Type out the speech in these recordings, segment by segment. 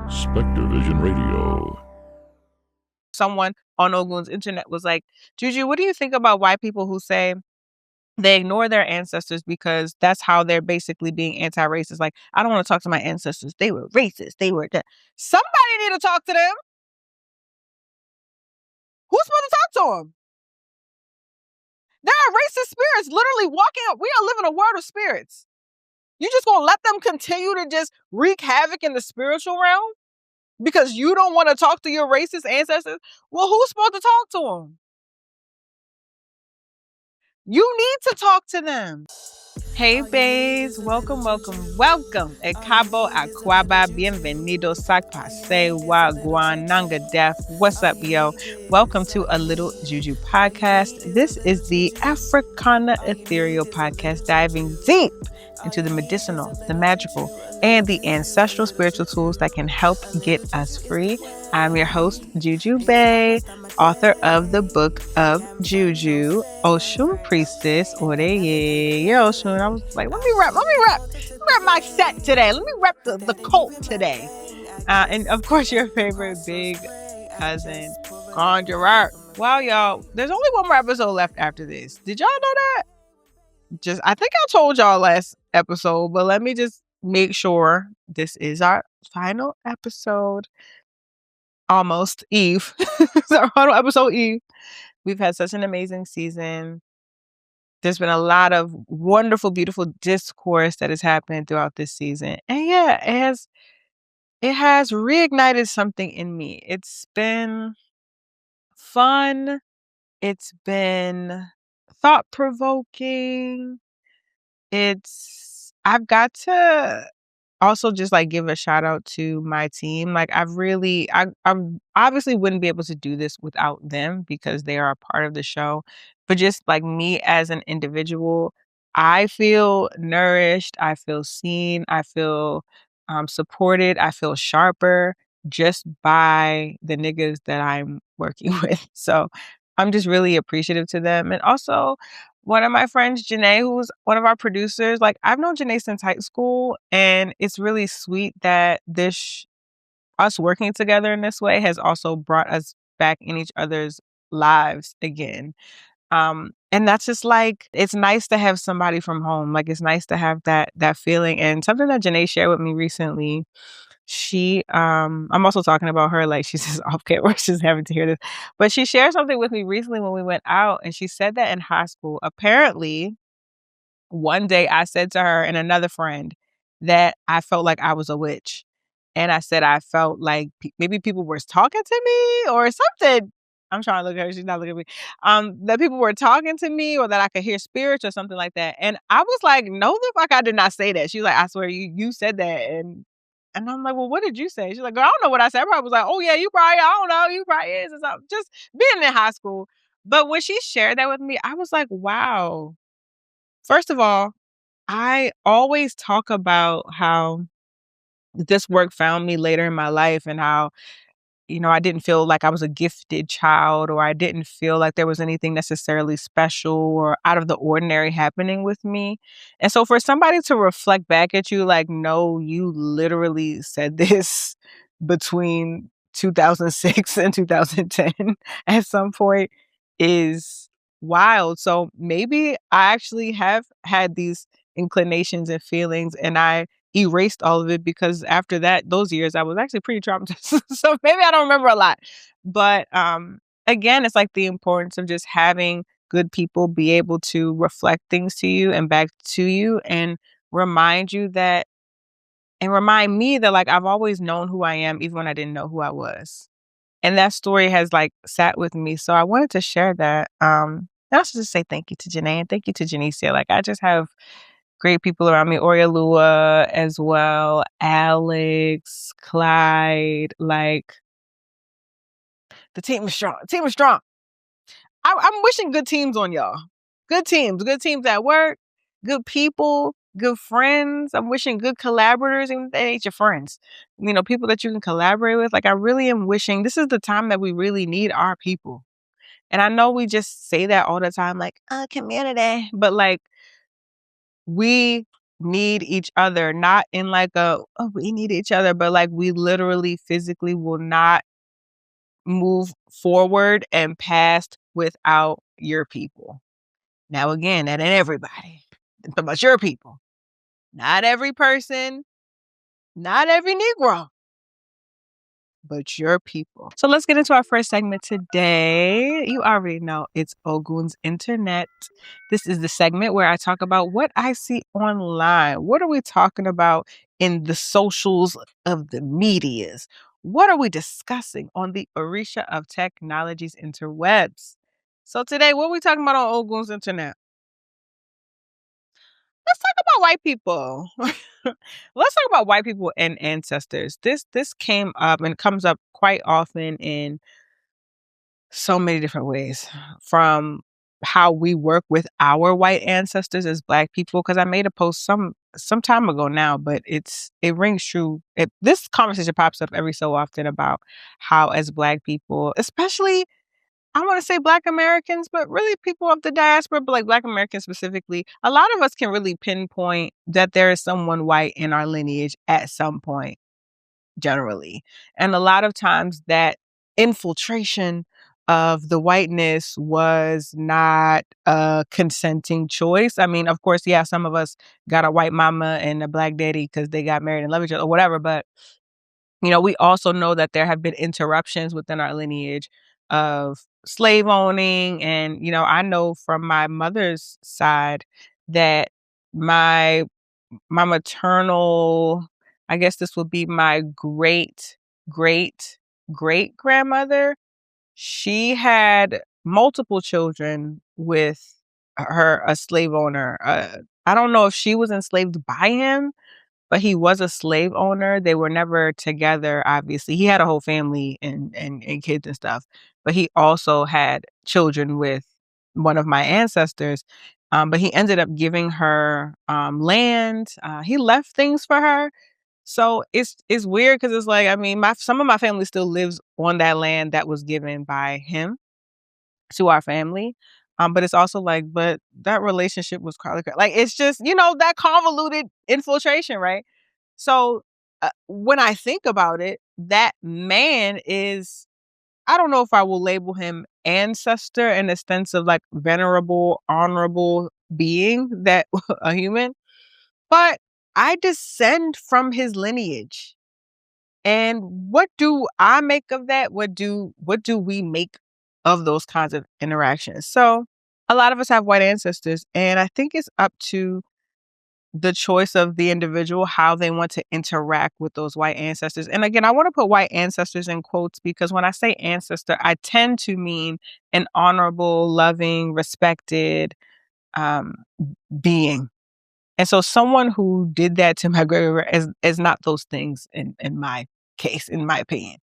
SpectreVision Radio. Someone on OGUN'S internet was like, Juju, what do you think about white people who say they ignore their ancestors because that's how they're basically being anti-racist? Like, I don't want to talk to my ancestors. They were racist. They were Somebody need to talk to them. Who's supposed to talk to them? There are racist spirits literally walking up. We are living a world of spirits. You just gonna let them continue to just wreak havoc in the spiritual realm because you don't want to talk to your racist ancestors? Well, who's supposed to talk to them? You need to talk to them. Hey, babes. Welcome. E cabo aquaba. Bienvenido. Sac pase wa guananga def. What's up, yo? Welcome to A Little Juju podcast. This is the Africana Ethereal podcast diving deep into the medicinal, the magical, and the ancestral spiritual tools that can help get us free. I'm your host, Juju Bay, author of the book of Juju, Osun Priestess, Oreoluwa. Yeah, Osun. I was like, let me rep my set today. Let me rep the cult today. And of course, your favorite big cousin, Conjurer. Wow, y'all, there's only one more episode left after this. Did y'all know that? I think I told y'all last episode, but let me just make sure this is our final episode. Almost Eve. It's our final episode, Eve. We've had such an amazing season. There's been a lot of wonderful, beautiful discourse that has happened throughout this season. And yeah, it has reignited something in me. It's been fun. It's been thought-provoking. I've got to also just like give a shout out to my team. Like I obviously wouldn't be able to do this without them because they are a part of the show. But just like me as an individual, I feel nourished. I feel seen. I feel supported. I feel sharper just by the niggas that I'm working with. So I'm just really appreciative to them. And also one of my friends, Jenahye, who's one of our producers, like I've known Jenahye since high school, and it's really sweet that us working together in this way has also brought us back in each other's lives again. And that's just like, it's nice to have somebody from home. Like it's nice to have that feeling. And something that Jenahye shared with me recently, I'm also talking about her, like she's just off camera, she's having to hear this. But she shared something with me recently when we went out, and she said that in high school, apparently, one day I said to her and another friend that I felt like I was a witch. And I said I felt like maybe people were talking to me or something. I'm trying to look at her. She's not looking at me. That people were talking to me or that I could hear spirits or something like that. And I was like, no, the fuck, I did not say that. She was like, I swear you said that. And I'm like, well, what did you say? She's like, girl, I don't know what I said. I probably was like, oh yeah, you probably, I don't know, you probably is or something. Just being in high school. But when she shared that with me, I was like, wow. First of all, I always talk about how this work found me later in my life and how, I didn't feel like I was a gifted child, or I didn't feel like there was anything necessarily special or out of the ordinary happening with me. And so for somebody to reflect back at you like, no, you literally said this between 2006 and 2010 at some point is wild. So maybe I actually have had these inclinations and feelings, and I erased all of it because after those years, I was actually pretty traumatized. So maybe I don't remember a lot. But again, it's like the importance of just having good people be able to reflect things to you and back to you and remind me that like I've always known who I am, even when I didn't know who I was. And that story has like sat with me. So I wanted to share that. And also just say thank you to Jenahye and thank you to Janicia. Like I just have great people around me, Oreoluwa as well, Alex, Clyde, like the team is strong. The team is strong. I'm wishing good teams on y'all. Good teams at work, good people, good friends. I'm wishing good collaborators, even if they ain't your friends. People that you can collaborate with. Like I really am wishing this is the time that we really need our people. And I know we just say that all the time, like, community, but like we need each other, not in like a, oh, we need each other, but like we literally physically will not move forward and past without your people. Now, again, that ain't everybody. I'm talking about your people. Not every person, not every Negro, but your people. So let's get into our first segment today. You already know it's OGUN'S Internet. This is the segment where I talk about what I see online. What are we talking about in the socials of the medias? What are we discussing on the Orisha of Technology's interwebs? So today, what are we talking about on OGUN'S Internet? Let's talk about white people. Let's talk about white people and ancestors. This came up and comes up quite often in so many different ways, from how we work with our white ancestors as Black people. Because I made a post some time ago now, but it rings true. This conversation pops up every so often about how as Black people, especially I want to say Black Americans, but really people of the diaspora, but like Black Americans specifically, a lot of us can really pinpoint that there is someone white in our lineage at some point, generally. And a lot of times that infiltration of the whiteness was not a consenting choice. I mean, of course, yeah, some of us got a white mama and a Black daddy because they got married and love each other or whatever, but we also know that there have been interruptions within our lineage of slave owning. And, I know from my mother's side that my maternal, I guess this would be my great, great, great grandmother. She had multiple children with a slave owner. I don't know if she was enslaved by him, but he was a slave owner. They were never together, obviously. He had a whole family and kids and stuff, but he also had children with one of my ancestors. But he ended up giving her land. He left things for her. So it's weird because it's like, I mean, some of my family still lives on that land that was given by him to our family. But it's also like, but that relationship was like, it's just, that convoluted infiltration, right? So when I think about it, that man is, I don't know if I will label him ancestor in the sense of like venerable, honorable being, that a human, but I descend from his lineage. And what do I make of that? What do we make of those kinds of interactions? So a lot of us have white ancestors, and I think it's up to the choice of the individual how they want to interact with those white ancestors. And again, I want to put white ancestors in quotes because when I say ancestor, I tend to mean an honorable, loving, respected um, being. And so someone who did that to my grandmother is not those things in my case, in my opinion.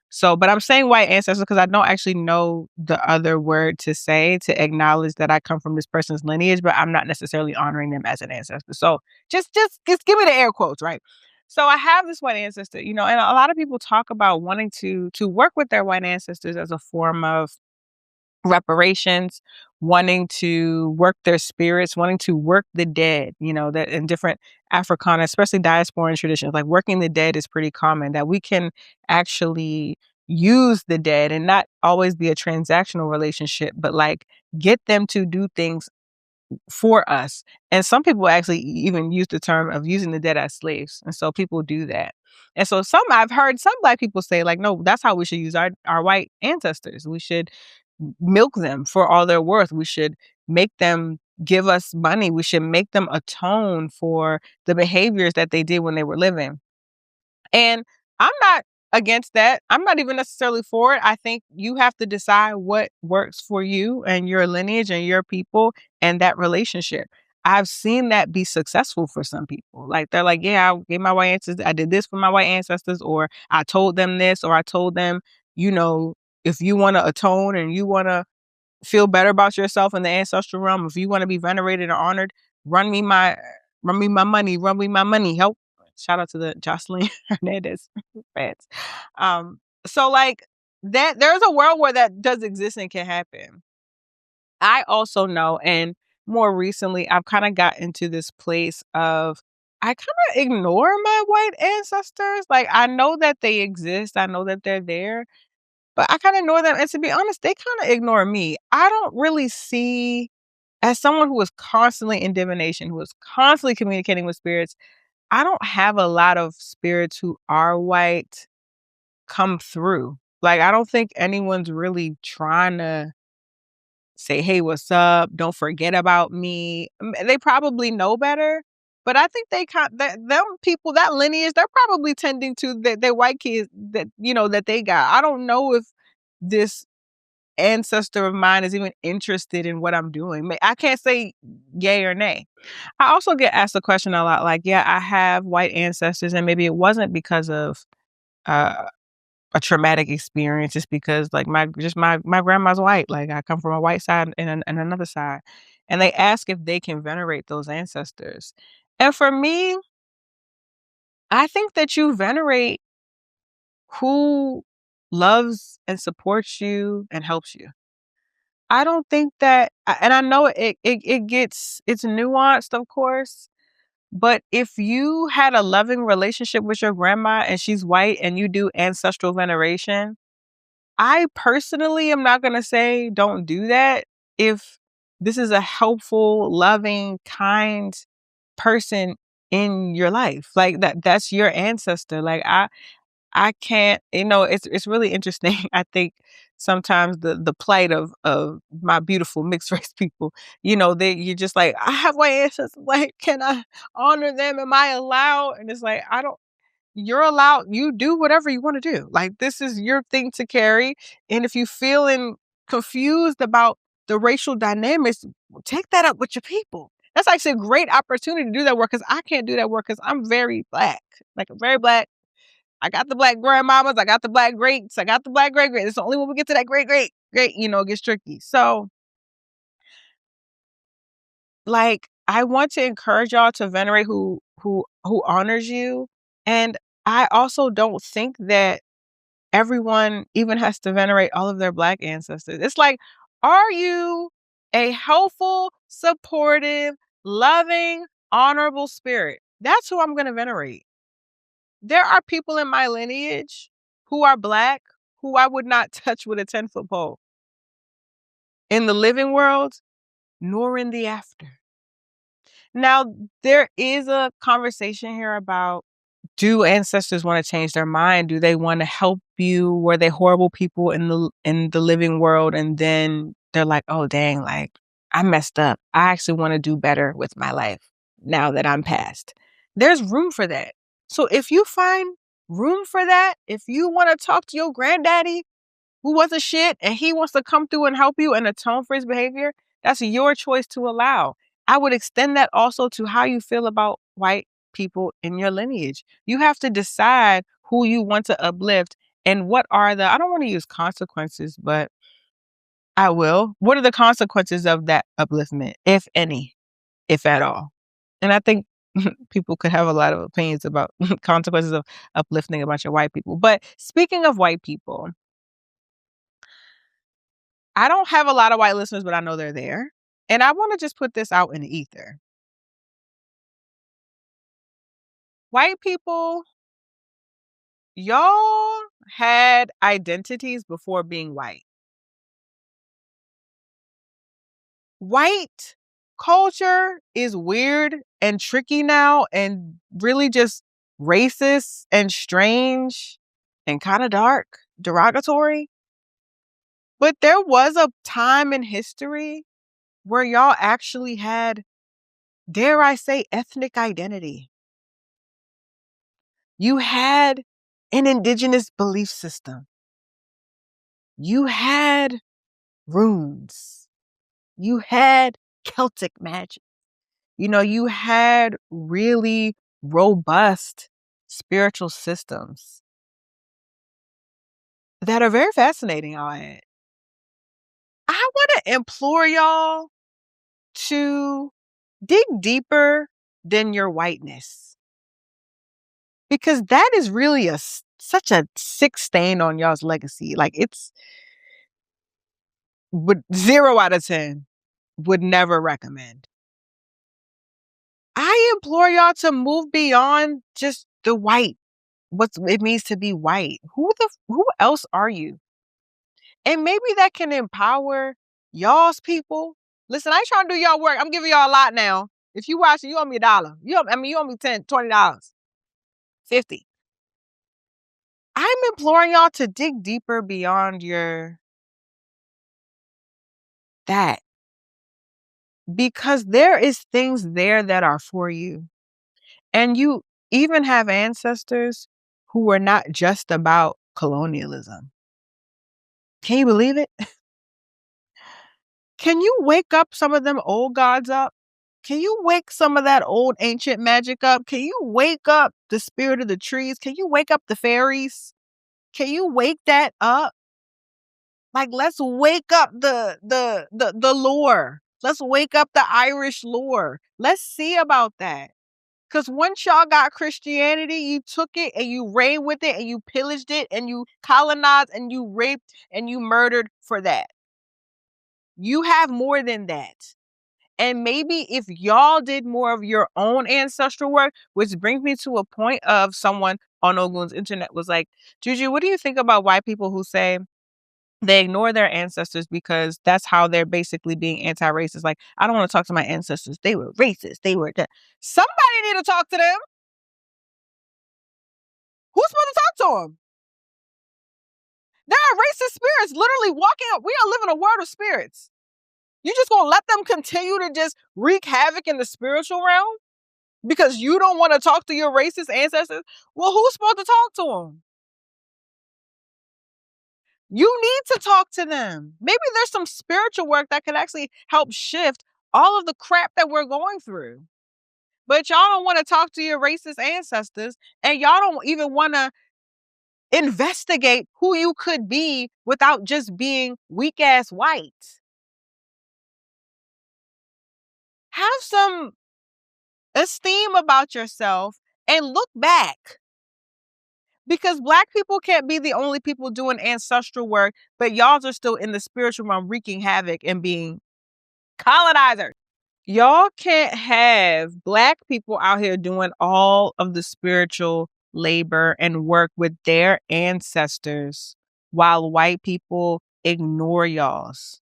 So, but I'm saying white ancestors because I don't actually know the other word to say to acknowledge that I come from this person's lineage, but I'm not necessarily honoring them as an ancestor. So just give me the air quotes, right? So I have this white ancestor, and a lot of people talk about wanting to work with their white ancestors as a form of reparations, wanting to work their spirits, wanting to work the dead, that in different Africana, especially diasporan traditions, like working the dead is pretty common, that we can actually use the dead and not always be a transactional relationship, but like get them to do things for us. And some people actually even use the term of using the dead as slaves. And so people do that. And so I've heard some Black people say like, no, that's how we should use our white ancestors. We should milk them for all they're worth. We should make them give us money. We should make them atone for the behaviors that they did when they were living. And I'm not against that. I'm not even necessarily for it. I think you have to decide what works for you and your lineage and your people and that relationship. I've seen that be successful for some people. Like they're like, yeah, I gave my white ancestors, I did this for my white ancestors, or I told them this, or I told them, if you want to atone and you want to feel better about yourself in the ancestral realm, if you want to be venerated and honored, run me my money. Help. Shout out to the Jocelyn Hernandez fans. So like that, there's a world where that does exist and can happen. I also know, and more recently, I've kind of got into this place of I kind of ignore my white ancestors. Like, I know that they exist, I know that they're there, but I kind of ignore them. And to be honest, they kind of ignore me. I don't really see, as someone who is constantly in divination, who is constantly communicating with spirits, I don't have a lot of spirits who are white come through. Like, I don't think anyone's really trying to say, "Hey, what's up? Don't forget about me." They probably know better, but I think they them people, that lineage, they're probably tending to their white kids that that they got. I don't know if this ancestor of mine is even interested in what I'm doing. I can't say yay or nay. I also get asked the question a lot, like, yeah, I have white ancestors, and maybe it wasn't because of uh, a traumatic experience. It's because like my grandma's white. Like, I come from a white side and another side. And they ask if they can venerate those ancestors. And for me, I think that you venerate who loves and supports you and helps you. I don't think that, and I know it's nuanced, of course, but if you had a loving relationship with your grandma and she's white and you do ancestral veneration, I personally am not going to say don't do that if this is a helpful, loving, kind person in your life. Like, that's your ancestor. Like, I can't, it's really interesting. I think sometimes the plight of my beautiful mixed race people, you're just like, I have white ancestors. Like, can I honor them? Am I allowed? And it's like, you're allowed, you do whatever you want to do. Like, this is your thing to carry. And if you feeling confused about the racial dynamics, take that up with your people. That's actually a great opportunity to do that work, because I can't do that work because I'm very black. Like, I'm very black. I got the black grandmamas, I got the black greats, I got the black great great. It's the only when we get to that great great great, it gets tricky. So, like, I want to encourage y'all to venerate who honors you. And I also don't think that everyone even has to venerate all of their black ancestors. It's like, are you a helpful, supportive, loving, honorable spirit? That's who I'm going to venerate. There are people in my lineage who are black who I would not touch with a 10-foot pole in the living world, nor in the after. Now, there is a conversation here about, do ancestors want to change their mind? Do they want to help you? Were they horrible people in the living world, and then they're like, "Oh dang, like, I messed up. I actually want to do better with my life now that I'm past." There's room for that. So if you find room for that, if you want to talk to your granddaddy who was a shit and he wants to come through and help you and atone for his behavior, that's your choice to allow. I would extend that also to how you feel about white people in your lineage. You have to decide who you want to uplift and what are I don't want to use consequences, but I will. What are the consequences of that upliftment, if any, if at all? And I think people could have a lot of opinions about consequences of uplifting a bunch of white people. But speaking of white people, I don't have a lot of white listeners, but I know they're there. And I want to just put this out in the ether. White people, y'all had identities before being white. White culture is weird and tricky now and really just racist and strange and kind of dark, derogatory. But there was a time in history where y'all actually had, dare I say, ethnic identity. You had an indigenous belief system. You had runes. You had Celtic magic. You had really robust spiritual systems that are very fascinating. I want to implore y'all to dig deeper than your whiteness, because that is really such a sick stain on y'all's legacy. Like, it's but 0 out of 10. would never recommend. I implore y'all to move beyond just the white, what it means to be white. Who else are you? And maybe that can empower y'all's people. Listen, I ain't trying to do y'all work. I'm giving y'all a lot now. If you watch it, you owe me $1. You owe me $10, $20, $50. I'm imploring y'all to dig deeper beyond that. Because there is things there that are for you. And you even have ancestors who were not just about colonialism. Can you believe it? Can you wake up some of them old gods up? Can you wake some of that old ancient magic up? Can you wake up the spirit of the trees? Can you wake up the fairies? Can you wake that up? Like, let's wake up the lore. Let's wake up the Irish lore. Let's see about that. Because once y'all got Christianity, you took it and you reigned with it and you pillaged it and you colonized and you raped and you murdered for that. You have more than that. And maybe if y'all did more of your own ancestral work, which brings me to a point of someone on OGUN'S internet was like, Juju, what do you think about white people who say they ignore their ancestors because that's how they're basically being anti-racist? Like, I don't want to talk to my ancestors. They were racist. They were that. Somebody need to talk to them. Who's supposed to talk to them? There are racist spirits literally walking up. We are living a world of spirits. You just gonna let them continue to just wreak havoc in the spiritual realm because you don't want to talk to your racist ancestors? Well, who's supposed to talk to them? You need to talk to them. Maybe there's some spiritual work that could actually help shift all of the crap that we're going through. But y'all don't want to talk to your racist ancestors, and y'all don't even want to investigate who you could be without just being weak ass white. Have some esteem about yourself and look back. Because Black people can't be the only people doing ancestral work, but y'all are still in the spiritual realm wreaking havoc and being colonizers. Y'all can't have Black people out here doing all of the spiritual labor and work with their ancestors while white people ignore y'all's.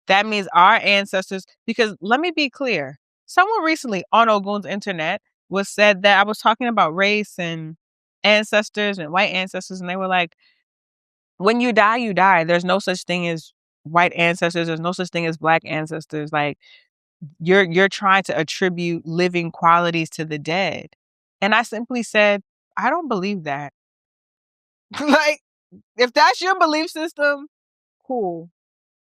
That means our ancestors, because let me be clear. Someone recently on OGUN'S internet was said that I was talking about race and ancestors and white ancestors, and they were like, when you die, you die. There's no such thing as white ancestors. There's no such thing as Black ancestors. Like, you're trying to attribute living qualities to the dead. And I simply said, I don't believe that. Like, if that's your belief system, cool.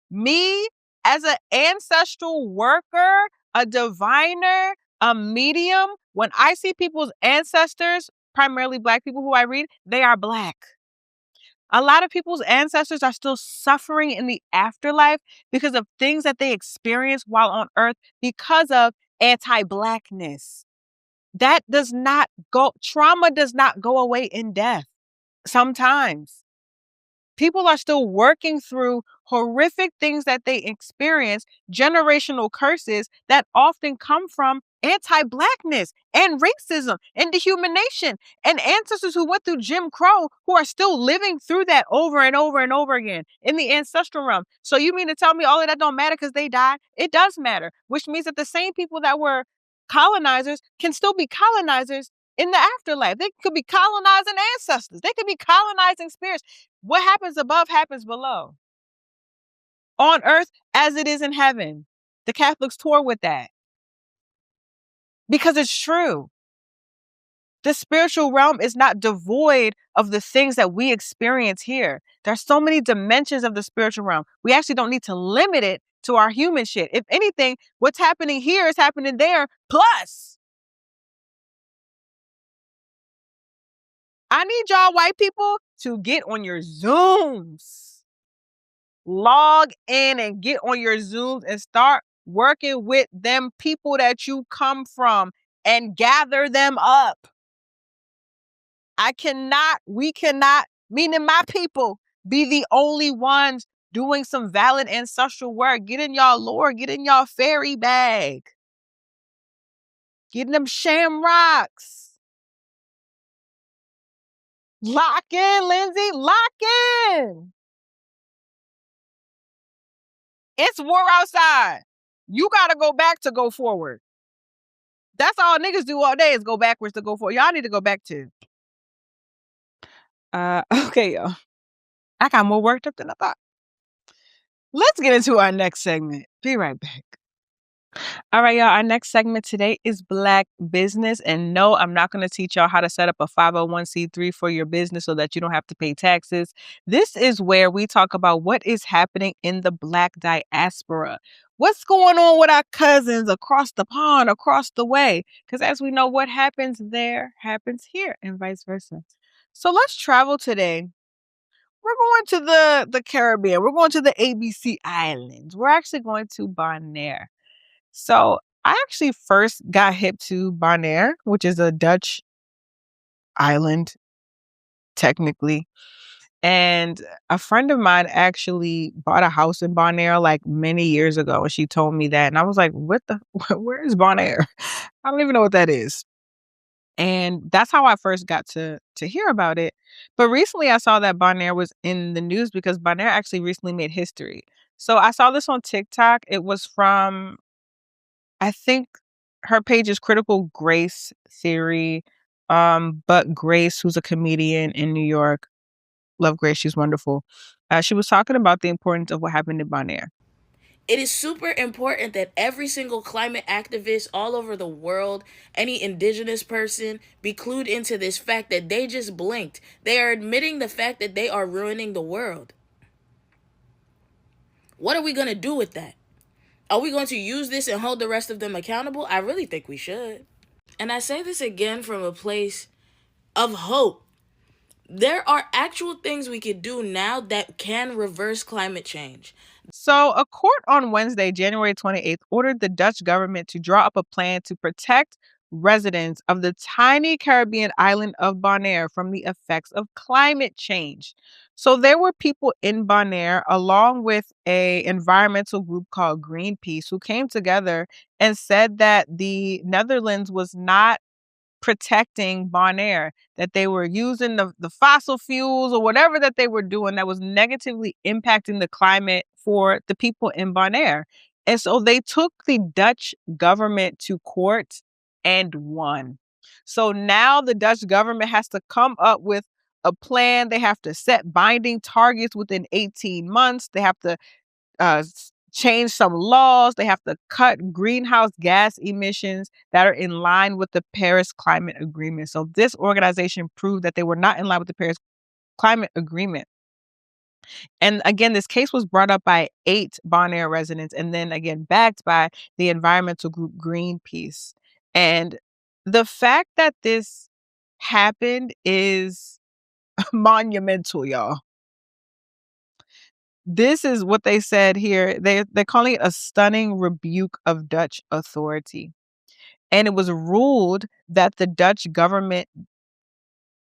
Me, as an ancestral worker, a diviner, a medium, when I see people's ancestors, primarily Black people who I read, they are Black. A lot of people's ancestors are still suffering in the afterlife because of things that they experienced while on earth because of anti-Blackness. That does not go, trauma does not go away in death. Sometimes people are still working through horrific things that they experience, generational curses that often come from anti-Blackness and racism and dehumanization, and ancestors who went through Jim Crow who are still living through that over and over and over again in the ancestral realm. So you mean to tell me all of that don't matter because they died? It does matter, which means that the same people that were colonizers can still be colonizers in the afterlife. They could be colonizing ancestors. They could be colonizing spirits. What happens above happens below. On earth as it is in heaven. The Catholics tour with that. Because it's true. The spiritual realm is not devoid of the things that we experience here. There's so many dimensions of the spiritual realm. We actually don't need to limit it to our human shit. If anything, what's happening here is happening there. Plus, I need y'all white people to get on your Zooms. Log in and get on your Zooms and start working with them people that you come from and gather them up. We cannot, meaning my people, be the only ones doing some valid ancestral work. Get in y'all lore. Get in y'all fairy bag. Get in them shamrocks. Lock in, Lindsay. Lock in. It's war outside. You got to go back to go forward. That's all niggas do all day is go backwards to go forward. Y'all need to go back to. Okay, y'all. I got more worked up than I thought. Let's get into our next segment. Be right back. All right, y'all. Our next segment today is Black business. And no, I'm not going to teach y'all how to set up a 501c3 for your business so that you don't have to pay taxes. This is where we talk about what is happening in the Black diaspora. What's going on with our cousins across the pond, across the way? Because as we know, what happens there happens here and vice versa. So let's travel today. We're going to the Caribbean. We're going to the ABC Islands. We're actually going to Bonaire. So I actually first got hip to Bonaire, which is a Dutch island, technically. And a friend of mine actually bought a house in Bonaire like many years ago. And she told me that. And I was like, where is Bonaire? I don't even know what that is. And that's how I first got to hear about it. But recently I saw that Bonaire was in the news because Bonaire actually recently made history. So I saw this on TikTok. It was from, I think her page is Critical Grace Theory. But Grace, who's a comedian in New York, love Grace, she's wonderful. She was talking about the importance of what happened in Bonaire. It is super important that every single climate activist all over the world, any indigenous person, be clued into this fact that they just blinked. They are admitting the fact that they are ruining the world. What are we going to do with that? Are we going to use this and hold the rest of them accountable? I really think we should. And I say this again from a place of hope. There are actual things we could do now that can reverse climate change. So a court on Wednesday, January 28th, ordered the Dutch government to draw up a plan to protect residents of the tiny Caribbean island of Bonaire from the effects of climate change. So there were people in Bonaire, along with a environmental group called Greenpeace, who came together and said that the Netherlands was not protecting Bonaire, that they were using the fossil fuels or whatever that they were doing that was negatively impacting the climate for the people in Bonaire. And so they took the Dutch government to court and won. So now the Dutch government has to come up with a plan. They have to set binding targets within 18 months. They have to change some laws. They have to cut greenhouse gas emissions that are in line with the Paris Climate Agreement. So this organization proved that they were not in line with the Paris Climate Agreement. And again, this case was brought up by 8 Bonaire residents and then again backed by the environmental group Greenpeace. And the fact that this happened is monumental, y'all. This is what they said here. They're calling it a stunning rebuke of Dutch authority. And it was ruled that the Dutch government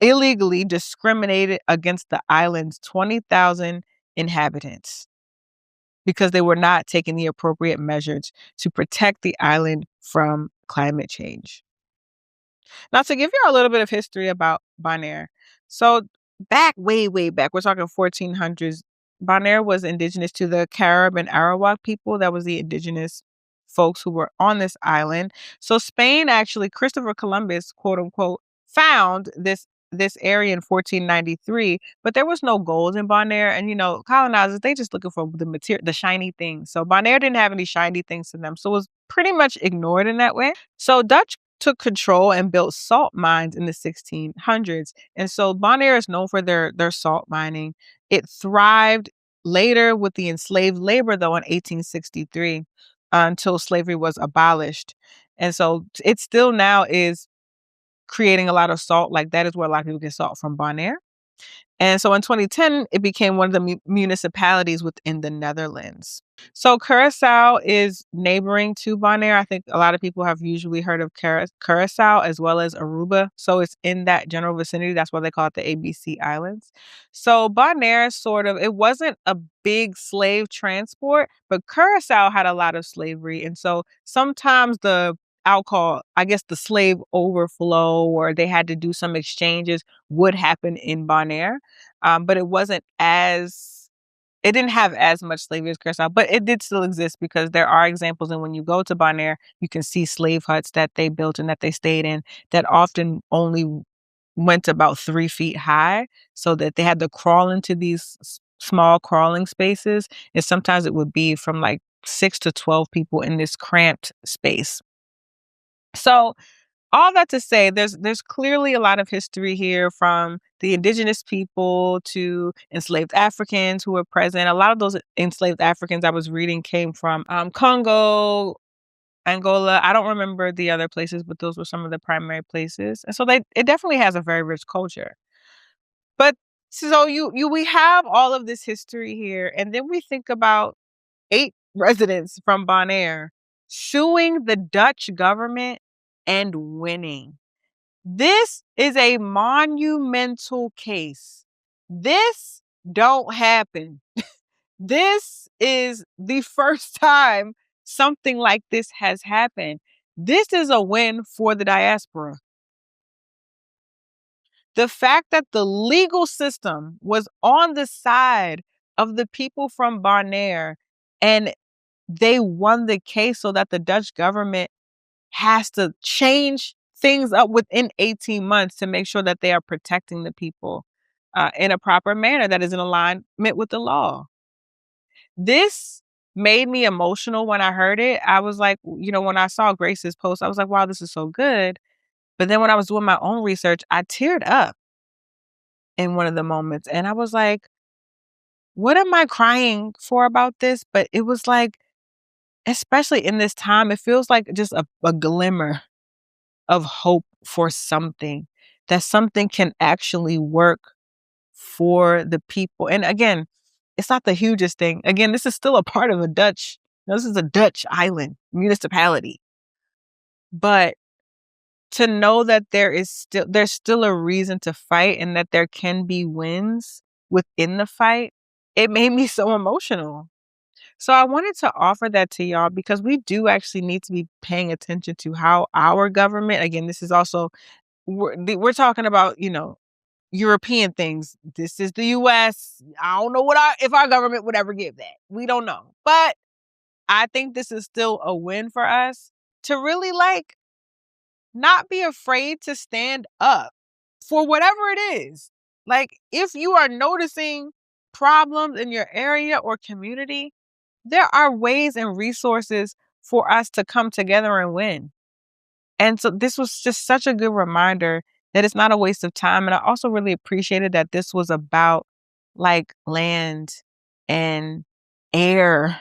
illegally discriminated against the island's 20,000 inhabitants because they were not taking the appropriate measures to protect the island from climate change. Now, to give you a little bit of history about Bonaire. So back, way back, we're talking 1400s, Bonaire was indigenous to the Carib and Arawak people. That was the indigenous folks who were on this island. So Spain actually, Christopher Columbus, quote unquote, found this area in 1493, but there was no gold in Bonaire. And, colonizers, they just looking for the material, the shiny things. So Bonaire didn't have any shiny things to them. So it was pretty much ignored in that way. So Dutch took control and built salt mines in the 1600s. And so Bonaire is known for their salt mining. It thrived later with the enslaved labor, though, in 1863 until slavery was abolished. And so it still now is creating a lot of salt. Like that is where a lot of people get salt from Bonaire. And so in 2010, it became one of the municipalities within the Netherlands. So Curaçao is neighboring to Bonaire. I think a lot of people have usually heard of Curaçao as well as Aruba. So it's in that general vicinity. That's why they call it the ABC Islands. So Bonaire it wasn't a big slave transport, but Curaçao had a lot of slavery. And so sometimes I'll call, I guess, the slave overflow, or they had to do some exchanges, would happen in Bonaire. But it didn't have as much slavery as Curacao, but it did still exist because there are examples. And when you go to Bonaire, you can see slave huts that they built and that they stayed in that often only went about 3 feet high, so that they had to crawl into these small crawling spaces. And sometimes it would be from like 6 to 12 people in this cramped space. So all that to say, there's clearly a lot of history here, from the indigenous people to enslaved Africans who were present. A lot of those enslaved Africans I was reading came from Congo, Angola. I don't remember the other places, but those were some of the primary places. And so it definitely has a very rich culture. But so we have all of this history here, and then we think about 8 residents from Bonaire suing the Dutch government and winning. This is a monumental case. This don't happen. This is the first time something like this has happened. This is a win for the diaspora. The fact that the legal system was on the side of the people from Bonaire and they won the case, so that the Dutch government has to change things up within 18 months to make sure that they are protecting the people in a proper manner that is in alignment with the law. This made me emotional when I heard it. I was like, when I saw Grace's post, I was like, wow, this is so good. But then when I was doing my own research, I teared up in one of the moments. And I was like, what am I crying for about this? But it was like, especially in this time, it feels like just a glimmer of hope for something, that something can actually work for the people. And again, it's not the hugest thing. Again, this is still a part of this is a Dutch island municipality. But to know that there's still a reason to fight, and that there can be wins within the fight, it made me so emotional. So I wanted to offer that to y'all, because we do actually need to be paying attention to how our government, again, this is also, we're talking about, European things. This is the US. I don't know if our government would ever give that. We don't know. But I think this is still a win for us to really not be afraid to stand up for whatever it is. Like, if you are noticing problems in your area or community, there are ways and resources for us to come together and win. And so this was just such a good reminder that it's not a waste of time. And I also really appreciated that this was about land and air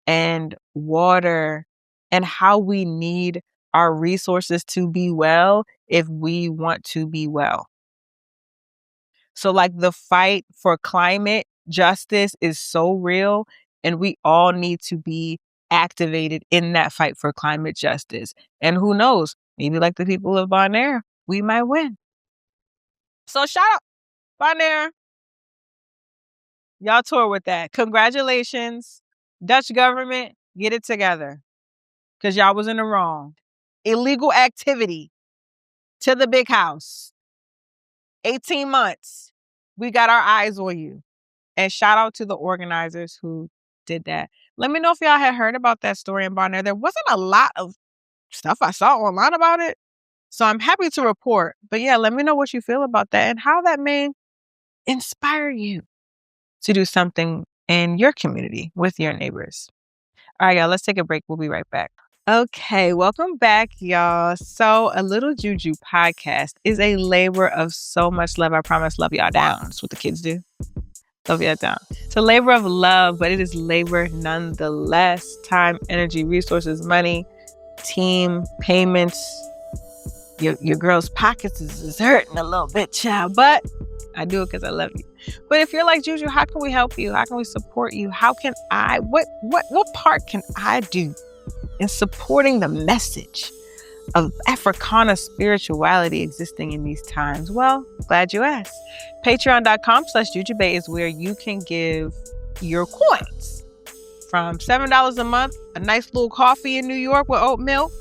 and water, and how we need our resources to be well if we want to be well. So the fight for climate justice is so real, and we all need to be activated in that fight for climate justice. And who knows, maybe like the people of Bonaire, we might win. So shout out Bonaire. Y'all tour with that. Congratulations. Dutch government, get it together, because y'all was in the wrong. Illegal activity to the big house. 18 months. We got our eyes on you. And shout out to the organizers who did that. Let me know if y'all had heard about that story in Bonaire. There wasn't a lot of stuff I saw online about it, so I'm happy to report. But yeah, let me know what you feel about that and how that may inspire you to do something in your community with your neighbors. All right, y'all, let's take a break. We'll be right back. Okay, welcome back, y'all. So A Little Juju podcast is a labor of so much love. I promise, love y'all down. That's what the kids do. Love y'all down. It's a labor of love, but it is labor nonetheless. Time, energy, resources, money, team, payments. Your girl's pockets is hurting a little bit, child. But I do it because I love you. But if you're like, Juju, how can we help you? How can we support you? How can I, what part can I do in supporting the message of Africana spirituality existing in these times? Well, glad you asked. Patreon.com/Jujube is where you can give your coins. From $7 a month, a nice little coffee in New York with oat milk,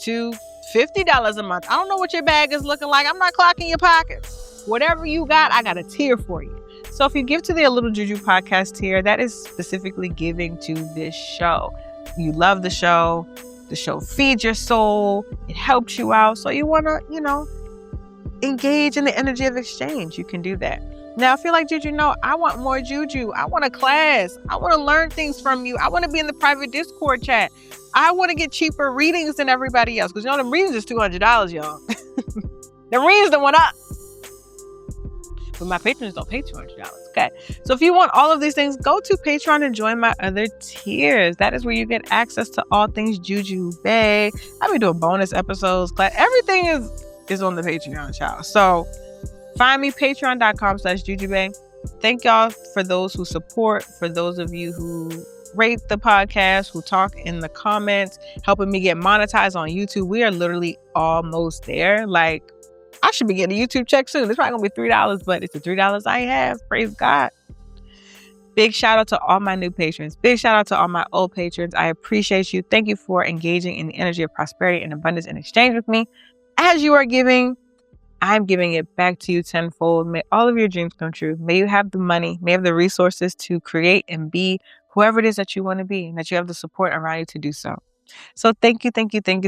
to $50 a month. I don't know what your bag is looking like. I'm not clocking your pockets. Whatever you got, I got a tier for you. So if you give to the A Little Juju podcast tier, that is specifically giving to this show. You love the show feeds your soul, it helps you out. So you want to, engage in the energy of exchange. You can do that. Now, if you're like, Juju, no, I want more Juju. I want a class. I want to learn things from you. I want to be in the private Discord chat. I want to get cheaper readings than everybody else. Because, them readings is $200, y'all. The readings that went up. But my patrons don't pay $200. Okay. So if you want all of these things, go to Patreon and join my other tiers. That is where you get access to all things Juju Bay. I've been doing bonus episodes. Everything is on the Patreon, child. So find me, patreon.com/Jujube. Thank y'all for those who support, for those of you who rate the podcast, who talk in the comments, helping me get monetized on YouTube. We are literally almost there. I should be getting a YouTube check soon. It's probably going to be $3, but it's the $3 I have. Praise God. Big shout out to all my new patrons. Big shout out to all my old patrons. I appreciate you. Thank you for engaging in the energy of prosperity and abundance in exchange with me. As you are giving, I'm giving it back to you tenfold. May all of your dreams come true. May you have the money, may you have the resources to create and be whoever it is that you want to be, and that you have the support around you to do so. So thank you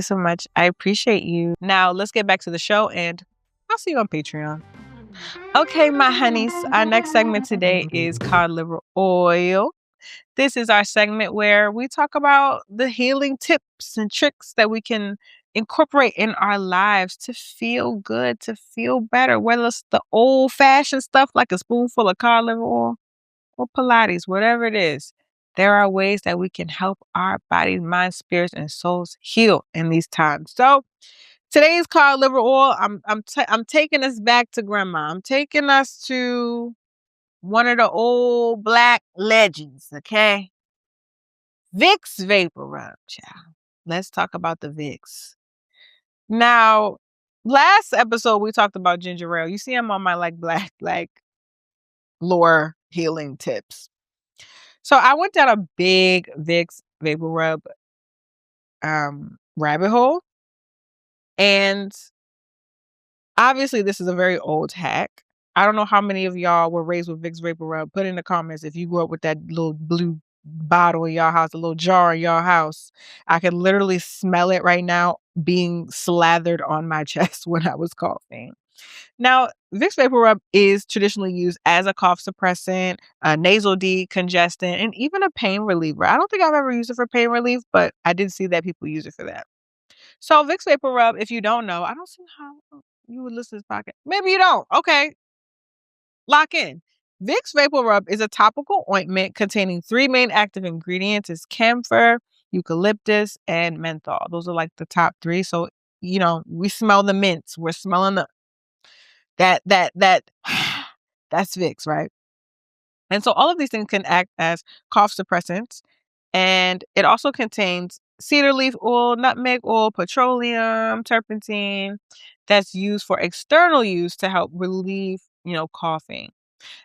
so much. I appreciate you. Now let's get back to the show, and I'll see you on Patreon. Okay, my honeys, our next segment today is cod liver oil. This is our segment where we talk about the healing tips and tricks that we can incorporate in our lives to feel good, to feel better, whether it's the old-fashioned stuff like a spoonful of cod liver oil or Pilates, whatever it is. There are ways that we can help our bodies, minds, spirits, and souls heal in these times. So today's cod liver oil, I'm taking us back to grandma. I'm taking us to one of the old black legends, okay? Vick's Vaporub, child. Let's talk about the Vicks. Now, last episode we talked about ginger ale. You see, I'm on my black lore healing tips. So I went down a big Vick's Vaporub rabbit hole, and obviously this is a very old hack. I don't know how many of y'all were raised with Vick's Vaporub. Put in the comments if you grew up with that little blue bottle in y'all house, a little jar in y'all house. I could literally smell it right now being slathered on my chest when I was coughing. Now, Vick's Vaporub is traditionally used as a cough suppressant, a nasal decongestant, and even a pain reliever. I don't think I've ever used it for pain relief, but I did see that people use it for that. So Vick's Vaporub, if you don't know, I don't see how you would listen to this podcast. Maybe you don't. Okay. Lock in. Vick's Vaporub is a topical ointment containing 3 main active ingredients. It's camphor, eucalyptus, and menthol. Those are the top 3. So, we smell the mints. We're smelling that's Vicks, right? And so all of these things can act as cough suppressants. And it also contains cedar leaf oil, nutmeg oil, petroleum, turpentine that's used for external use to help relieve, coughing.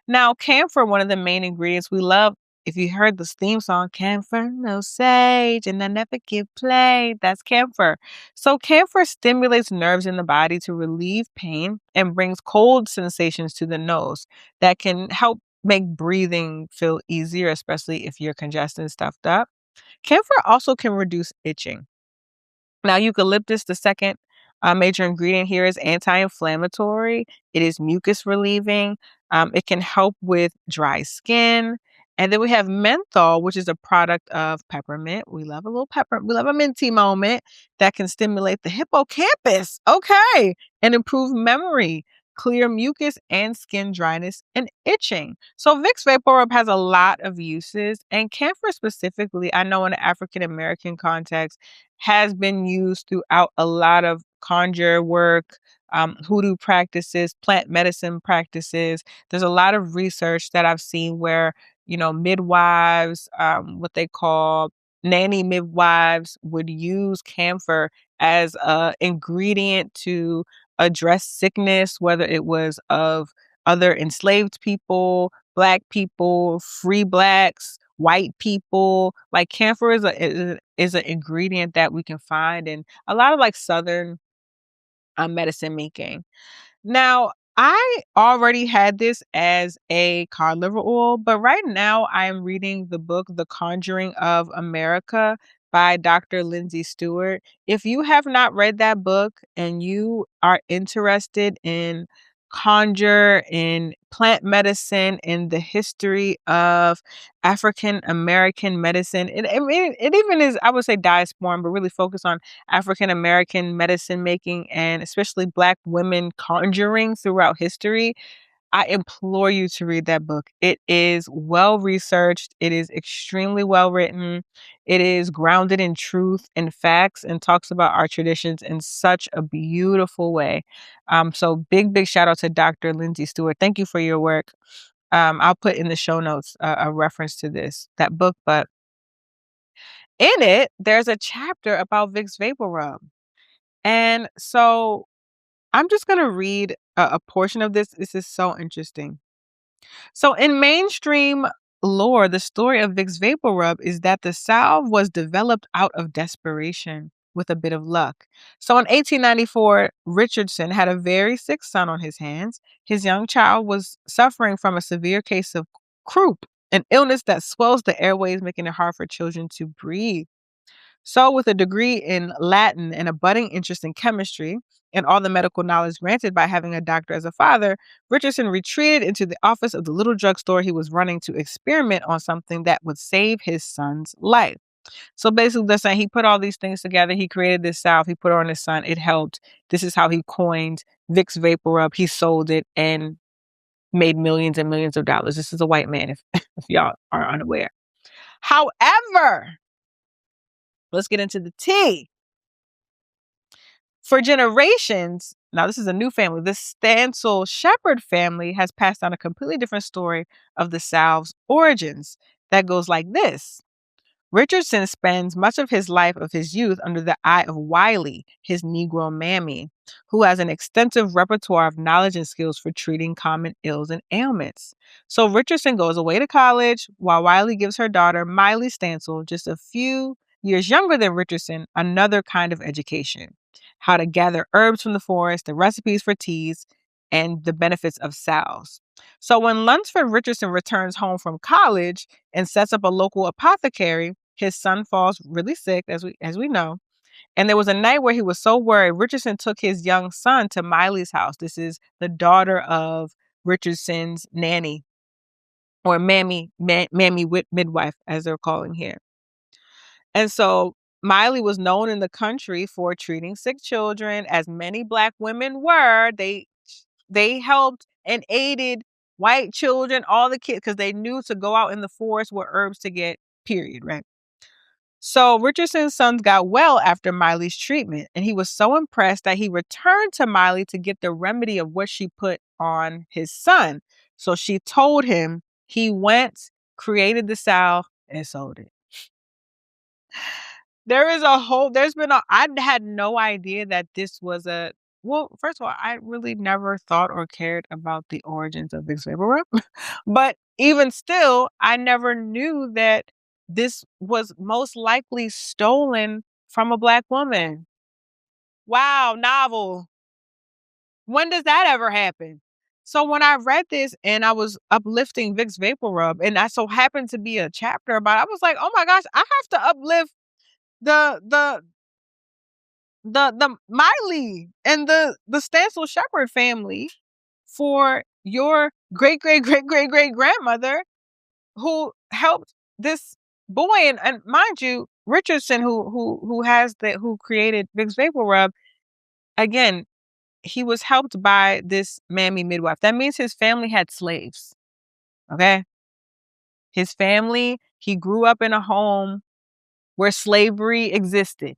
Now, camphor, one of the main ingredients we love. If you heard this theme song, camphor, no sage, and I never give play, that's camphor. So camphor stimulates nerves in the body to relieve pain and brings cold sensations to the nose that can help make breathing feel easier, especially if you're congested and stuffed up. Camphor also can reduce itching. Now, eucalyptus, the second major ingredient here, is anti-inflammatory. It is mucus relieving. It can help with dry skin. And then we have menthol, which is a product of peppermint. We love a little pepper. We love a minty moment that can stimulate the hippocampus. Okay. And improve memory, clear mucus and skin dryness and itching. So Vick's Vaporub has a lot of uses, and camphor specifically, I know in the African American context, has been used throughout a lot of conjure work, hoodoo practices, plant medicine practices. There's a lot of research that I've seen where, midwives, what they call nanny midwives, would use camphor as a ingredient to address sickness, whether it was of other enslaved people, Black people, free Blacks, white people. Like camphor is an ingredient that we can find in a lot of like Southern medicine making. Now, I already had this as a cod liver oil, but right now I am reading the book The Conjuring of America by Dr. Lindsay Stewart. If you have not read that book and you are interested in conjure, in plant medicine, in the history of African American medicine, it even is, I would say, diasporan, but really focus on African American medicine making and especially Black women conjuring throughout history, I implore you to read that book. It is well researched. It is extremely well written. It is grounded in truth and facts and talks about our traditions in such a beautiful way. So big shout out to Dr. Lindsay Stewart. Thank you for your work. I'll put in the show notes a reference to that book, but in it, there's a chapter about Vick's Vaporub. And so I'm just going to read a portion of this. This is so interesting. So in mainstream lore, the story of Vick's Vaporub is that the salve was developed out of desperation with a bit of luck. So in 1894, Richardson had a very sick son on his hands. His young child was suffering from a severe case of croup, an illness that swells the airways, making it hard for children to breathe. So, with a degree in Latin and a budding interest in chemistry, and all the medical knowledge granted by having a doctor as a father, Richardson retreated into the office of the little drugstore he was running to experiment on something that would save his son's life. So basically, they're saying he put all these things together. He created this salve. He put it on his son. It helped. This is how he coined Vick's Vaporub. He sold it and made millions and millions of dollars. This is a white man, if y'all are unaware. However, let's get into the tea. For generations, now this is a new family, the Stansel Shepherd family has passed down a completely different story of the salve's origins that goes like this. Richardson spends much of his life of his youth under the eye of Wiley, his Negro mammy, who has an extensive repertoire of knowledge and skills for treating common ills and ailments. So Richardson goes away to college while Wiley gives her daughter, Miley Stansel, just a few years younger than Richardson, another kind of education. How to gather herbs from the forest, the recipes for teas, and the benefits of salves. So when Lunsford Richardson returns home from college and sets up a local apothecary, his son falls really sick, as we know. And there was a night where he was so worried, Richardson took his young son to Miley's house. This is the daughter of Richardson's nanny, or mammy midwife, as they're calling here. And so Miley was known in the country for treating sick children, as many Black women were. They helped and aided white children, all the kids, because they knew to go out in the forest with herbs to get, period, right? So Richardson's sons got well after Miley's treatment, and he was so impressed that he returned to Miley to get the remedy of what she put on his son. So she told him. He went, created the salve, and sold it. I had no idea that this was well, first of all, I really never thought or cared about the origins of Vick's Vaporub. But even still, I never knew that this was most likely stolen from a Black woman. Wow, novel. When does that ever happen? So when I read this and I was uplifting Vick's Vaporub, and I so happened to be a chapter about it, I was like, oh my gosh, I have to uplift the Miley and the Stansel Shepherd family for your great grandmother who helped this boy, and mind you, Richardson, who created Vick's Vaporub, again, he was helped by this mammy midwife. That means his family had slaves. Okay? His family, he grew up in a home where slavery existed.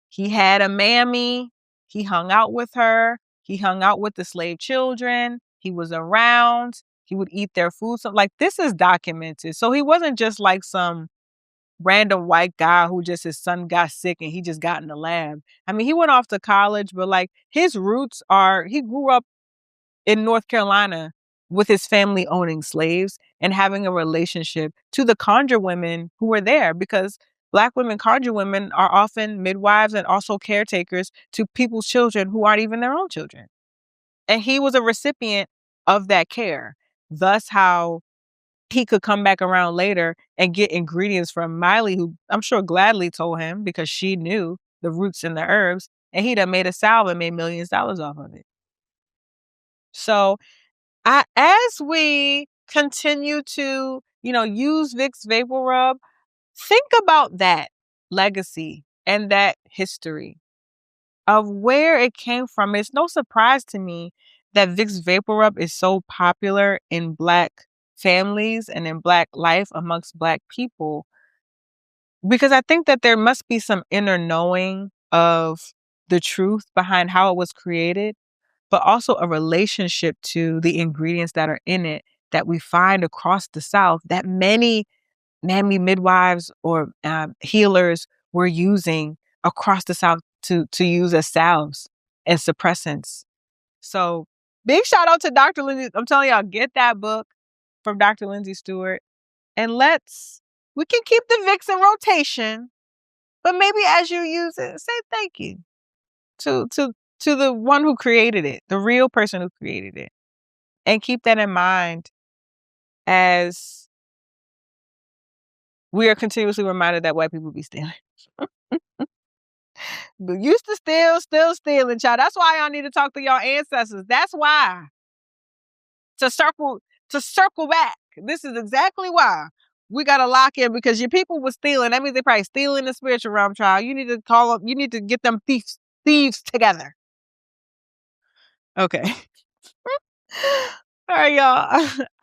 He had a mammy. He hung out with her. He hung out with the slave children. He was around. He would eat their food. So, like, this is documented. So he wasn't just like some random white guy who just his son got sick and he just got in the lab. I mean, he went off to college, but like his roots are he grew up in North Carolina with his family owning slaves and having a relationship to the conjure women who were there, because Black women conjure women are often midwives and also caretakers to people's children who aren't even their own children. And he was a recipient of that care. Thus how he could come back around later and get ingredients from Miley, who I'm sure gladly told him because she knew the roots and the herbs, and he'd have made a salve and made millions of dollars off of it. So as we continue to, use Vick's Vaporub, think about that legacy and that history of where it came from. It's no surprise to me that Vick's Vaporub is so popular in Black families and in Black life amongst Black people, because I think that there must be some inner knowing of the truth behind how it was created, but also a relationship to the ingredients that are in it that we find across the South that many mammy midwives or healers were using across the South to use as salves and suppressants. So big shout out to Dr. Lindsay. I'm telling y'all, get that book from Dr. Lindsay Stewart, and we can keep the Vicks in rotation, but maybe as you use it, say thank you to the one who created it, the real person who created it. And keep that in mind as we are continuously reminded that white people be stealing. But used to steal, still stealing, child. That's why y'all need to talk to your ancestors. That's why. To circle back. This is exactly why we gotta lock in, because your people was stealing. That means they probably stealing the spiritual realm, child. You need to call up. You need to get them thieves together. Okay. All right, y'all.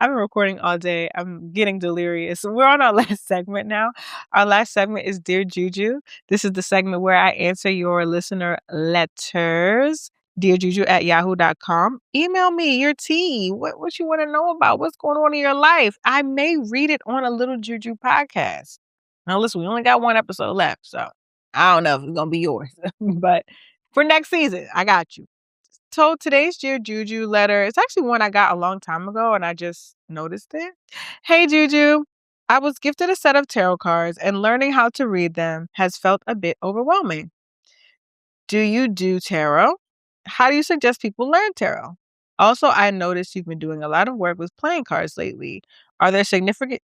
I've been recording all day. I'm getting delirious. We're on our last segment now. Our last segment is Dear Juju. This is the segment where I answer your listener letters. DearJuju@yahoo.com. Email me your tea. What you want to know about? What's going on in your life? I may read it on a Little Juju podcast. Now, listen, we only got one episode left, so I don't know if it's going to be yours. But for next season, I got you. So today's Dear Juju letter, it's actually one I got a long time ago and I just noticed it. Hey Juju, I was gifted a set of tarot cards and learning how to read them has felt a bit overwhelming. Do you do tarot? How do you suggest people learn tarot? Also, I noticed you've been doing a lot of work with playing cards lately. Are there significant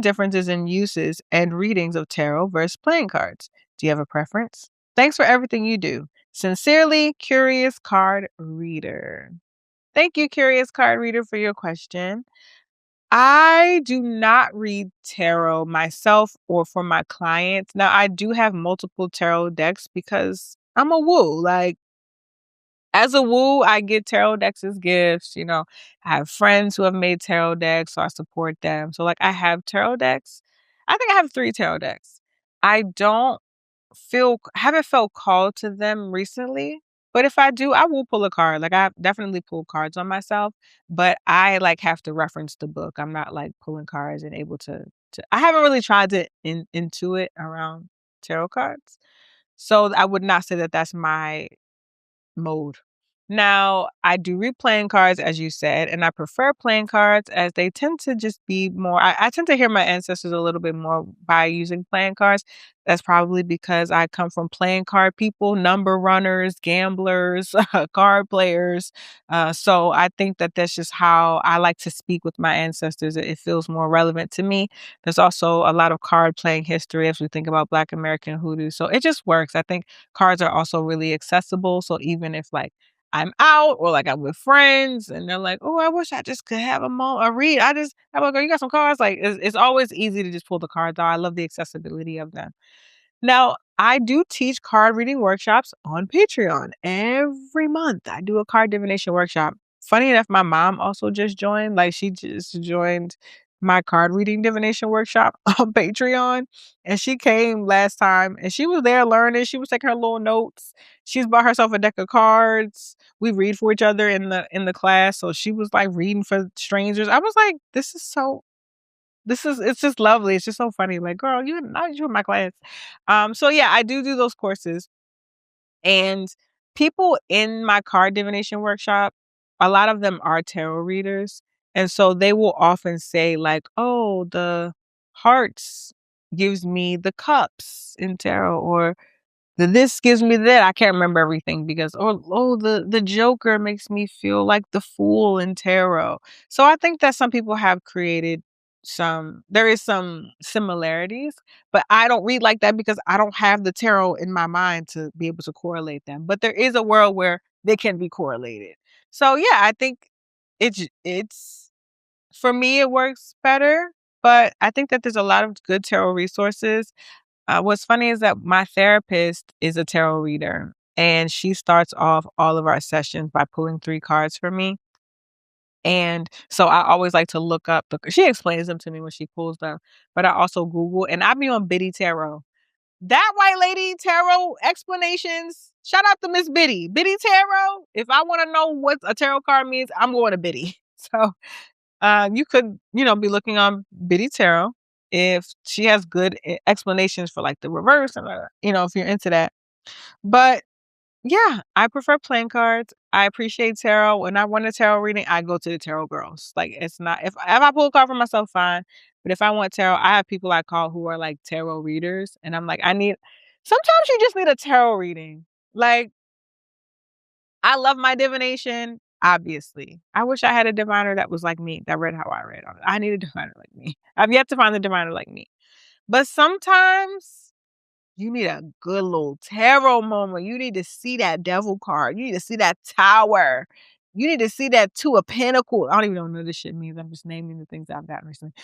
differences in uses and readings of tarot versus playing cards? Do you have a preference? Thanks for everything you do. Sincerely, Curious Card Reader. Thank you, Curious Card Reader, for your question. I do not read tarot myself or for my clients. Now, I do have multiple tarot decks because I'm a woo. Like, as a woo, I get tarot decks as gifts. I have friends who have made tarot decks, so I support them. So, like, I have tarot decks. I think I have 3 tarot decks. I haven't felt called to them recently, but if I do, I will pull a card. Like, I definitely pull cards on myself, but I have to reference the book. I'm not pulling cards and able to I haven't really tried to intuit around tarot cards. So I would not say that that's my mode. Now, I do read playing cards, as you said, and I prefer playing cards as they tend to just be more. I tend to hear my ancestors a little bit more by using playing cards. That's probably because I come from playing card people, number runners, gamblers, card players. So I think that that's just how I like to speak with my ancestors. It feels more relevant to me. There's also a lot of card playing history as we think about Black American hoodoo. So it just works. I think cards are also really accessible. So even if I'm out or I'm with friends and they're like, oh, I wish I just could have a read. I'm like, oh, you got some cards? It's always easy to just pull the cards out. I love the accessibility of them. Now, I do teach card reading workshops on Patreon every month. I do a card divination workshop. Funny enough, my mom also just joined. She just joined my card reading divination workshop on Patreon. And she came last time and she was there learning. She was taking her little notes. She's bought herself a deck of cards. We read for each other in the class. So she was like reading for strangers. I was like, it's just lovely. It's just so funny. Like, girl, you in my class. So yeah, I do those courses. And people in my card divination workshop, a lot of them are tarot readers. And so they will often say like, oh, the hearts gives me the cups in tarot, or this gives me that. I can't remember everything because the Joker makes me feel like the Fool in tarot. So I think that some people have created there is some similarities, but I don't read like that because I don't have the tarot in my mind to be able to correlate them. But there is a world where they can be correlated. So yeah, I think it's for me it works better, but I think that there's a lot of good tarot resources. What's funny is that my therapist is a tarot reader, and she starts off all of our sessions by pulling 3 cards for me. And so I always like to look up she explains them to me when she pulls them, but I also Google, and I be on Biddy Tarot. That white lady tarot explanations. Shout out to Miss Biddy. Biddy Tarot. If I want to know what a tarot card means, I'm going to Biddy. So you could, be looking on Biddy Tarot if she has good explanations for like the reverse and, if you're into that. But yeah, I prefer playing cards. I appreciate tarot. When I want a tarot reading, I go to the tarot girls. Like, it's not, if I pull a card for myself, fine. But if I want tarot, I have people I call who are like tarot readers. And I'm like, sometimes you just need a tarot reading. Like, I love my divination, obviously. I wish I had a diviner that was like me, that read how I read. I need a diviner like me. I've yet to find a diviner like me. But sometimes you need a good little tarot moment. You need to see that devil card. You need to see that tower. You need to see that 2 of Pentacles. I don't even know what this shit means. I'm just naming the things I've gotten recently.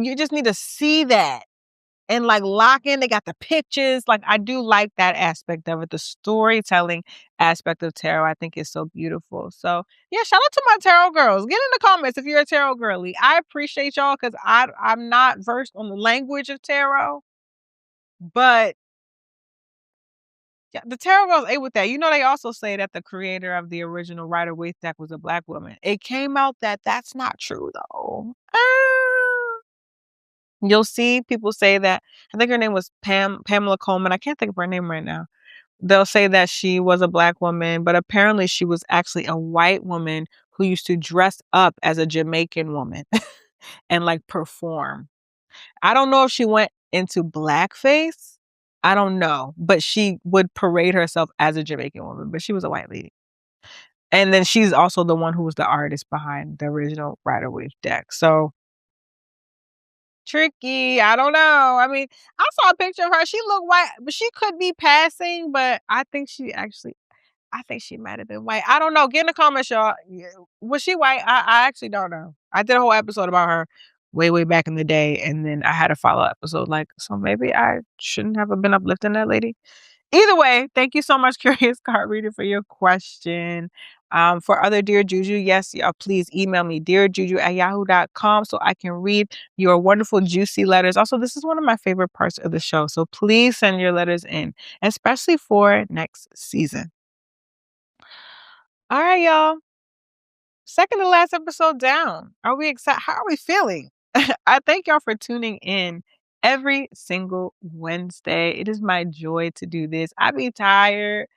You just need to see that and like lock in. They got the pictures. Like, I do like that aspect of it. The storytelling aspect of tarot, I think, is so beautiful. So yeah, shout out to my tarot girls. Get in the comments if you're a tarot girly. I appreciate y'all because I'm not versed on the language of tarot, but yeah, the tarot girls ate with that. They also say that the creator of the original Rider-Waite deck was a Black woman. It came out that that's not true, though. You'll see people say that. I think her name was Pamela Coleman. I can't think of her name right now. They'll say that she was a Black woman, but apparently she was actually a white woman who used to dress up as a Jamaican woman and like perform. I don't know if she went into blackface. I don't know, but she would parade herself as a Jamaican woman, but she was a white lady. And then she's also the one who was the artist behind the original Rider-Waite deck. So tricky. I don't know. I mean, I saw a picture of her. She looked white, but she could be passing, but I think she might have been white. I don't know. Get in the comments, y'all. Was she white? I actually don't know. I did a whole episode about her way, way back in the day, and then I had a follow-up episode. Like, so maybe I shouldn't have been uplifting that lady. Either way, thank you so much, Curious Card Reader, for your question. For other Dear Juju, yes, y'all, please email me, dearjuju@yahoo.com, so I can read your wonderful, juicy letters. Also, this is one of my favorite parts of the show, so please send your letters in, especially for next season. All right, y'all. Second to last episode down. Are we excited? How are we feeling? I thank y'all for tuning in every single Wednesday. It is my joy to do this. I be tired.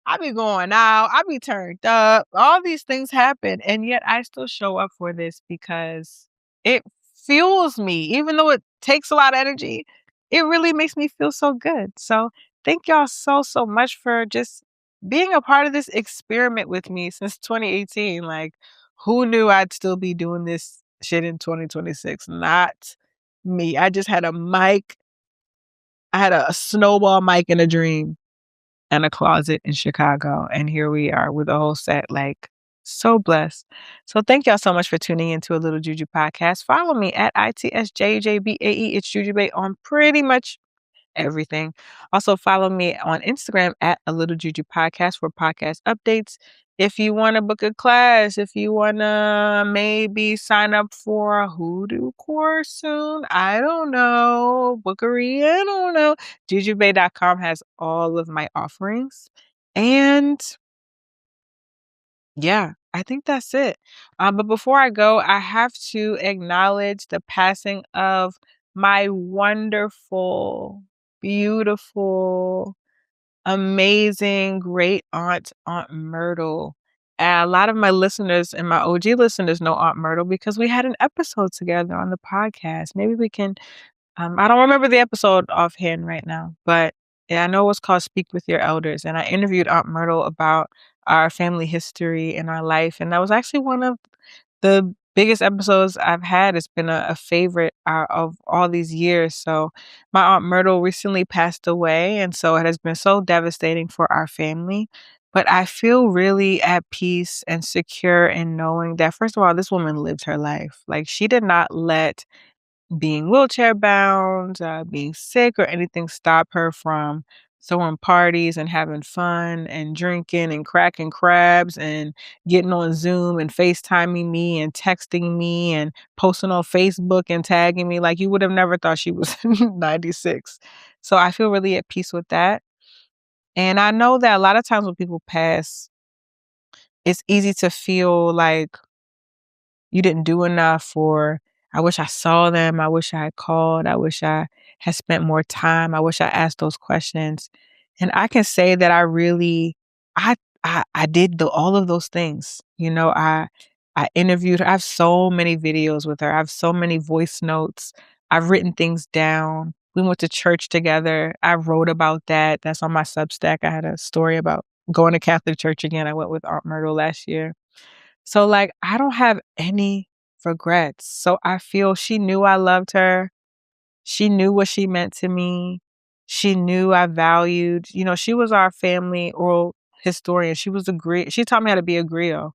I be going out. I be turned up. All these things happen. And yet I still show up for this because it fuels me. Even though it takes a lot of energy, it really makes me feel so good. So thank y'all so, so much for just being a part of this experiment with me since 2018. Like, who knew I'd still be doing this shit in 2026? Not me. I just had a mic. I had a snowball mic in a dream and a closet in Chicago. And here we are with a whole set. Like, so blessed. So thank y'all so much for tuning into a Little Juju podcast. Follow me at ITSJJBAE. It's Jujubay on pretty much everything. Also follow me on Instagram at a Little Juju podcast for podcast updates. if you want to book a class, if you want to maybe sign up for a hoodoo course soon, I don't know, bookery, I don't know. JujuBay.com has all of my offerings. And yeah, I think that's it. But before I go, I have to acknowledge the passing of my wonderful, beautiful, amazing great Aunt Myrtle. And a lot of my listeners and my OG listeners know Aunt Myrtle because we had an episode together on the podcast. Maybe we can I don't remember the episode offhand right now, but yeah, I know it was called Speak with Your Elders. And I interviewed Aunt Myrtle about our family history and our life. And that was actually one of the biggest episodes I've had. It's been a favorite of all these years. So my Aunt Myrtle recently passed away. And so it has been so devastating for our family. But I feel really at peace and secure in knowing that, first of all, this woman lived her life. Like, she did not let being wheelchair bound, being sick, or anything stop her from throwing parties and having fun and drinking and cracking crabs and getting on Zoom and FaceTiming me and texting me and posting on Facebook and tagging me. Like, you would have never thought she was 96. So I feel really at peace with that. And I know that a lot of times when people pass, it's easy to feel like you didn't do enough, or I wish I saw them, I wish I had called, I wish I had spent more time, I wish I asked those questions. And I can say that I really I I did all of those things. You know, I interviewed her. I have so many videos with her. I have so many voice notes. I've written things down. We went to church together. I wrote about that. That's on my Substack. I had a story about going to Catholic church again. I went with Aunt Myrtle last year. So, like, I don't have any regrets. So I feel she knew I loved her. She knew what she meant to me. She knew I valued, she was our family oral historian. She taught me how to be a griot.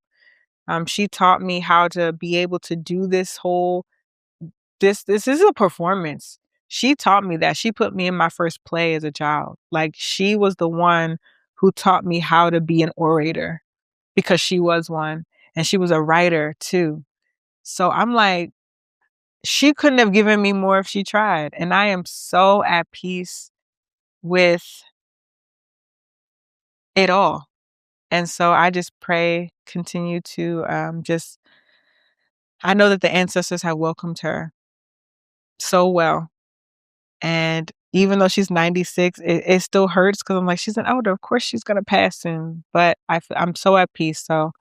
She taught me how to be able to do this is a performance. She taught me that. She put me in my first play as a child. Like, she was the one who taught me how to be an orator, because she was one, and she was a writer too. So I'm like, she couldn't have given me more if she tried. And I am so at peace with it all. And so I just pray, continue to I know that the ancestors have welcomed her so well. And even though she's 96, it still hurts because I'm like, she's an elder. Of course she's going to pass soon. But I'm so at peace. So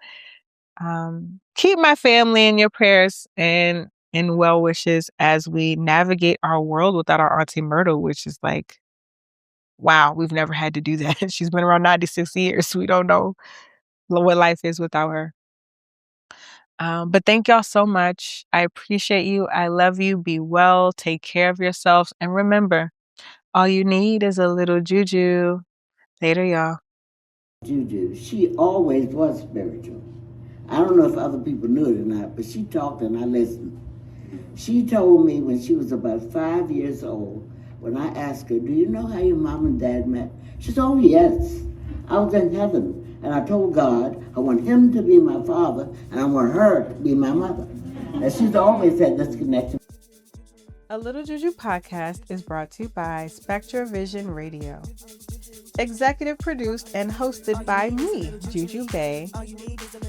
keep my family in your prayers and in well wishes as we navigate our world without our Auntie Myrtle, which is like, wow, we've never had to do that. She's been around 96 years. We don't know what life is without her. But thank y'all so much. I appreciate you. I love you. Be well. Take care of yourselves. And remember, all you need is a little juju. Later, y'all. Juju, she always was spiritual. I don't know if other people knew it or not, but she talked and I listened. She told me when she was about 5 years old, when I asked her, do you know how your mom and dad met? She said, oh yes, I was in heaven. And I told God, I want him to be my father, and I want her to be my mother. And she's always had this connection. A Little Juju podcast is brought to you by SpectreVision Radio. Executive produced and hosted by me, Juju Bay.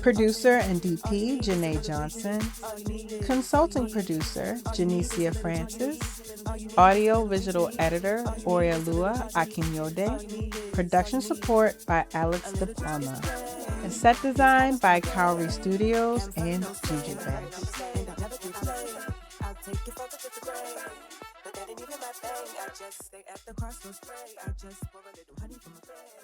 Producer and DP, Jenahye Johnson. Consulting producer, Janicia Francis. Audio visual editor, Oreoluwa Akinyode. Production support by Alex de Palma. And set design by Cowrie Studios and Juju Bay. But that ain't even my thing. I just stay at the crossroads, pray. I just pour a little honey from my friend.